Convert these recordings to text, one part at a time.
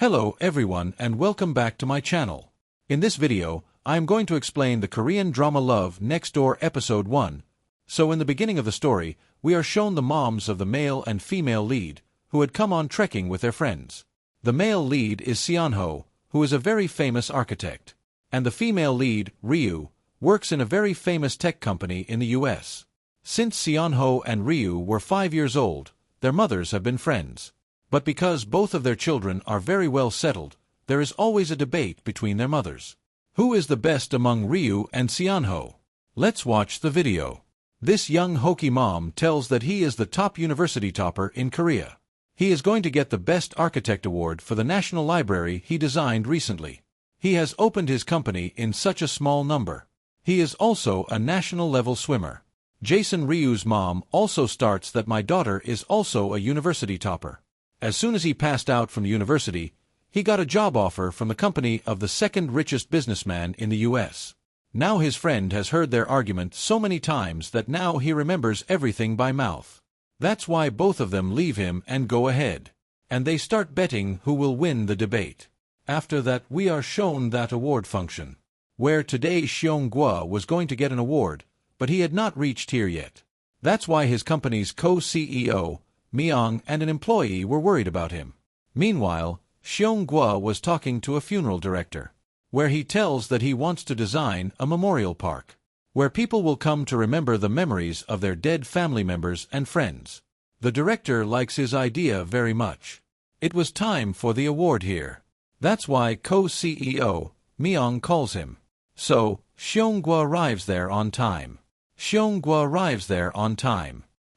Hello everyone and welcome back to my channel. In this video, I am going to explain the Korean drama Love Next Door episode 1. So in the beginning of the story, we are shown the moms of the male and female lead, who had come on trekking with their friends. The male lead is Seonho, who is a very famous architect. And the female lead, Ryu, works in a very famous tech company in the US. Since Seonho and Ryu were 5 years old, their mothers have been friends. But because both of their children are very well settled, there is always a debate between their mothers. Who is the best among Ryu and Seonho? Let's watch the video. This young Hoki mom tells that he is the top university topper in Korea. He is going to get the Best Architect Award for the National Library he designed recently. He has opened his company in such a small number. He is also a national-level swimmer. Jason Ryu's mom also starts that my daughter is also a university topper. As soon as he passed out from the university, he got a job offer from the company of the second richest businessman in the US. Now his friend has heard their argument so many times that now he remembers everything by mouth. That's why both of them leave him and go ahead. And they start betting who will win the debate. After that we are shown that award function, where today Seong-gwa was going to get an award, but he had not reached here yet. That's why his company's co-CEO, Myung, and an employee were worried about him. Meanwhile, Seong-gwa was talking to a funeral director, where he tells that he wants to design a memorial park, where people will come to remember the memories of their dead family members and friends. The director likes his idea very much. It was time for the award here. That's why co-CEO, Myung, calls him. So, Seong-gwa arrives there on time.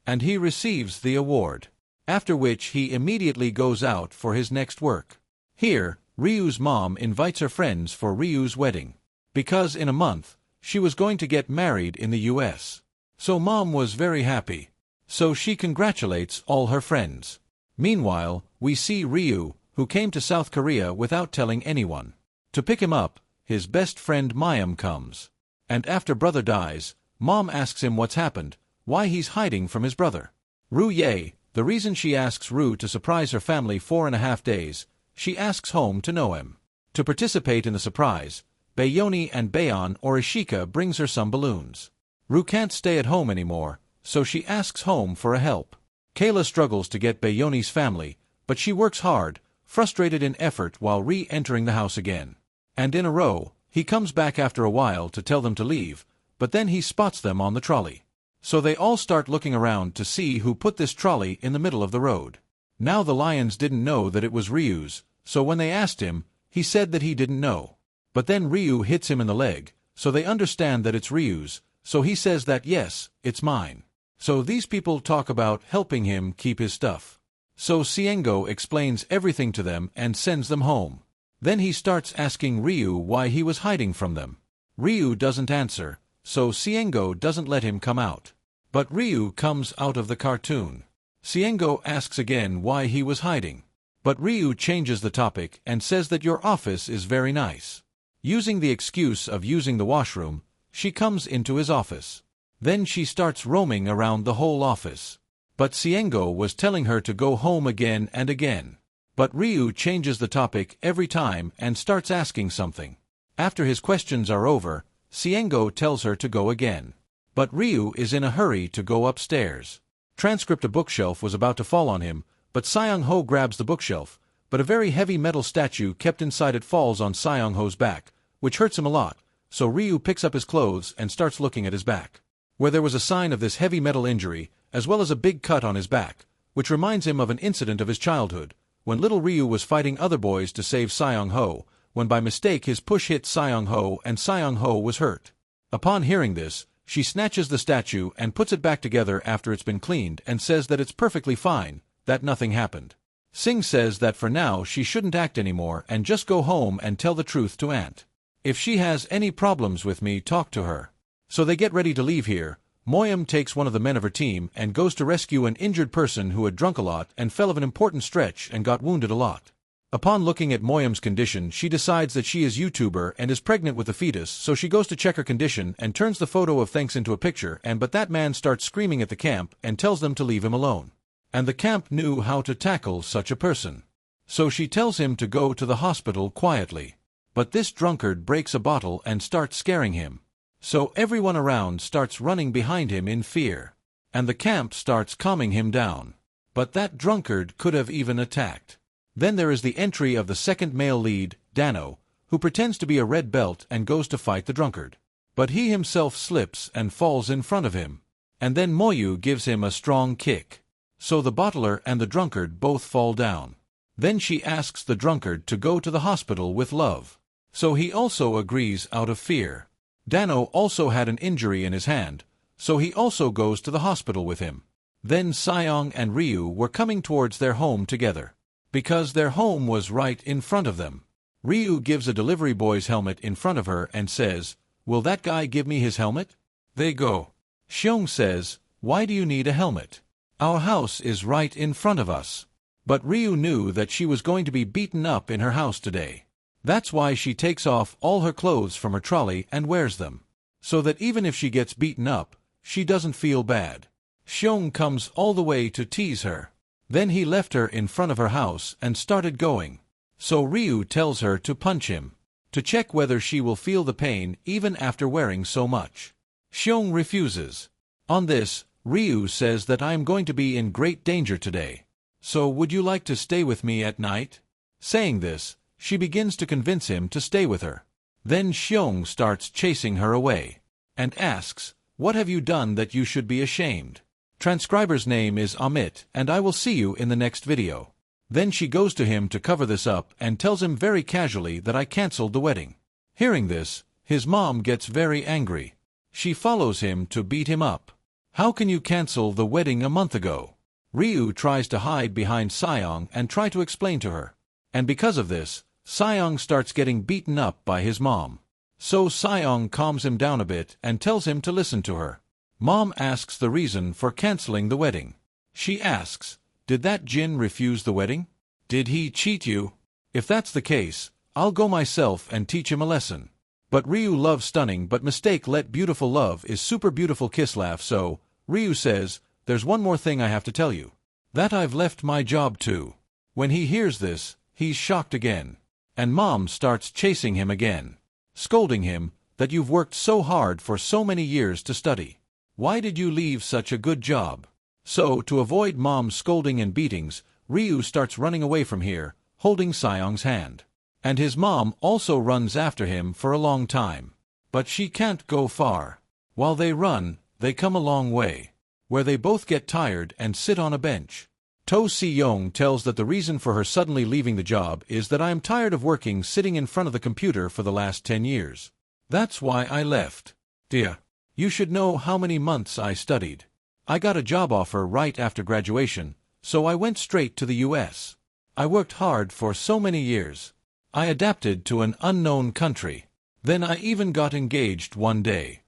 And he receives the award, after which he immediately goes out for his next work. Here, Ryu's mom invites her friends for Ryu's wedding, because in a month, she was going to get married in the US. So mom was very happy. So she congratulates all her friends. Meanwhile, we see Ryu, who came to South Korea without telling anyone. To pick him up, his best friend Mayam comes. And after brother dies, mom asks him what's happened, why he's hiding from his brother. The reason she asks Ryu to surprise her family 4.5 days, she asks home to know him. To participate in the surprise, Bayoni and Bayon or Ishika brings her some balloons. Ryu can't stay at home anymore, so she asks home for a help. Kayla struggles to get Bayoni's family, but she works hard, frustrated in effort while re-entering the house again. And in a row, he comes back after a while to tell them to leave, but then he spots them on the trolley. So they all start looking around to see who put this trolley in the middle of the road. Now the lions didn't know that it was Ryu's, so when they asked him, he said that he didn't know. But then Ryu hits him in the leg, so they understand that it's Ryu's, so he says that yes, it's mine. So these people talk about helping him keep his stuff. So Seongo explains everything to them and sends them home. Then he starts asking Ryu why he was hiding from them. Ryu doesn't answer, so Seongo doesn't let him come out. But Ryu comes out of the cartoon. Seongo asks again why he was hiding. But Ryu changes the topic and says that your office is very nice. Using the excuse of using the washroom, she comes into his office. Then she starts roaming around the whole office. But Seongo was telling her to go home again and again. But Ryu changes the topic every time and starts asking something. After his questions are over, Seongo tells her to go again. But Ryu is in a hurry to go upstairs. Transcript: a bookshelf was about to fall on him, but Seong-ho grabs the bookshelf, but a very heavy metal statue kept inside it falls on Seong-ho's back, which hurts him a lot, so Ryu picks up his clothes and starts looking at his back, where there was a sign of this heavy metal injury, as well as a big cut on his back, which reminds him of an incident of his childhood, when little Ryu was fighting other boys to save Seong-ho, when by mistake his push hit Seong-ho and Seong-ho was hurt. Upon hearing this, she snatches the statue and puts it back together after it's been cleaned and says that it's perfectly fine, that nothing happened. Sing says that for now she shouldn't act anymore and just go home and tell the truth to Aunt. If she has any problems with me, talk to her. So they get ready to leave here. Moyam takes one of the men of her team and goes to rescue an injured person who had drunk a lot and fell of an important stretch and got wounded a lot. Upon looking at Moyam's condition, she decides that she is YouTuber and is pregnant with a fetus, so she goes to check her condition and turns the photo of Thanks into a picture, but that man starts screaming at the camp and tells them to leave him alone. And the camp knew how to tackle such a person. So she tells him to go to the hospital quietly. But this drunkard breaks a bottle and starts scaring him. So everyone around starts running behind him in fear. And the camp starts calming him down. But that drunkard could have even attacked. Then there is the entry of the second male lead, Dano, who pretends to be a red belt and goes to fight the drunkard. But he himself slips and falls in front of him. And then Moyu gives him a strong kick. So the bottler and the drunkard both fall down. Then she asks the drunkard to go to the hospital with love. So he also agrees out of fear. Dano also had an injury in his hand, so he also goes to the hospital with him. Then Seong and Ryu were coming towards their home together. Because their home was right in front of them. Ryu gives a delivery boy's helmet in front of her and says, "Will that guy give me his helmet?" They go. Xiong says, "Why do you need a helmet? Our house is right in front of us." But Ryu knew that she was going to be beaten up in her house today. That's why she takes off all her clothes from her trolley and wears them. So that even if she gets beaten up, she doesn't feel bad. Xiong comes all the way to tease her. Then he left her in front of her house and started going. So Ryu tells her to punch him, to check whether she will feel the pain even after wearing so much. Xiong refuses. On this, Ryu says that I am going to be in great danger today. So would you like to stay with me at night? Saying this, she begins to convince him to stay with her. Then Xiong starts chasing her away, and asks, "What have you done that you should be ashamed?" Transcriber's name is Amit, and I will see you in the next video. Then she goes to him to cover this up and tells him very casually that I cancelled the wedding. Hearing this, his mom gets very angry. She follows him to beat him up. How can you cancel the wedding a month ago? Ryu tries to hide behind Seong and try to explain to her. And because of this, Seong starts getting beaten up by his mom. So Seong calms him down a bit and tells him to listen to her. Mom asks the reason for canceling the wedding. She asks, "Did that Jin refuse the wedding? Did he cheat you? If that's the case, I'll go myself and teach him a lesson." But Ryu loves stunning but mistake let beautiful love is super beautiful kiss laugh, so Ryu says, "There's one more thing I have to tell you. That I've left my job too." When he hears this, he's shocked again. And Mom starts chasing him again, scolding him that you've worked so hard for so many years to study. Why did you leave such a good job? So, to avoid Mom's scolding and beatings, Ryu starts running away from here, holding Seong's hand. And his mom also runs after him for a long time. But she can't go far. While they run, they come a long way, where they both get tired and sit on a bench. To Si-young tells that the reason for her suddenly leaving the job is that I am tired of working sitting in front of the computer for the last 10 years. That's why I left. Dear, you should know how many months I studied. I got a job offer right after graduation, so I went straight to the US. I worked hard for so many years. I adapted to an unknown country. Then I even got engaged one day.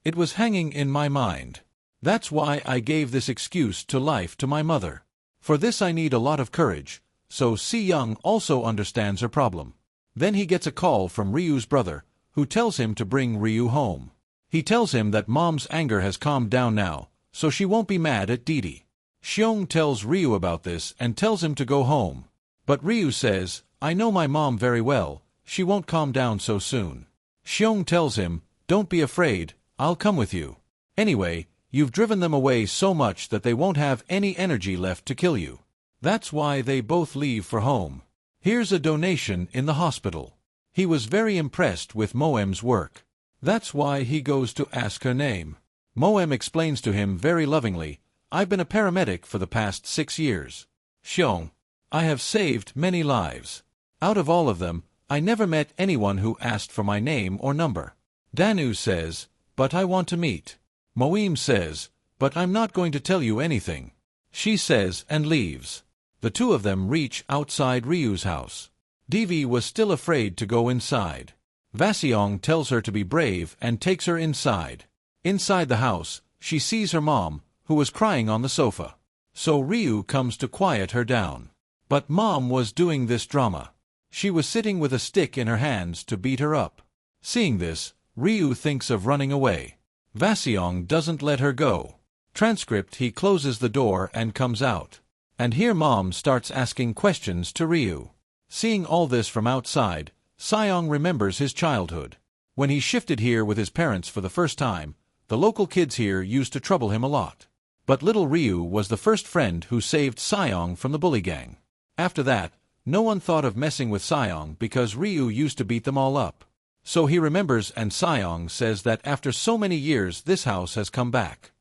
It was hanging in my mind. That's why I gave this excuse to life to my mother. For this I need a lot of courage, so Si-young also understands her problem. Then he gets a call from Ryu's brother, who tells him to bring Ryu home. He tells him that Mom's anger has calmed down now, so she won't be mad at Didi. Xiong tells Ryu about this and tells him to go home. But Ryu says, "I know my mom very well, she won't calm down so soon." Xiong tells him, "Don't be afraid, I'll come with you. Anyway, you've driven them away so much that they won't have any energy left to kill you." That's why they both leave for home. Here's a donation in the hospital. He was very impressed with Moem's work. That's why he goes to ask her name. Moem explains to him very lovingly, "I've been a paramedic for the past 6 years. Xiong, I have saved many lives. Out of all of them, I never met anyone who asked for my name or number." Danu says, "But I want to meet." Moem says, "But I'm not going to tell you anything." She says and leaves. The two of them reach outside Ryu's house. Devi was still afraid to go inside. Vaseong tells her to be brave and takes her inside. Inside the house, she sees her mom, who was crying on the sofa. So Ryu comes to quiet her down. But Mom was doing this drama. She was sitting with a stick in her hands to beat her up. Seeing this, Ryu thinks of running away. Vaseong doesn't let her go. Transcript: he closes the door and comes out. And here Mom starts asking questions to Ryu. Seeing all this from outside, Seong remembers his childhood. When he shifted here with his parents for the first time, the local kids here used to trouble him a lot. But little Ryu was the first friend who saved Seong from the bully gang. After that, no one thought of messing with Seong because Ryu used to beat them all up. So he remembers, and Seong says that after so many years this house has come back.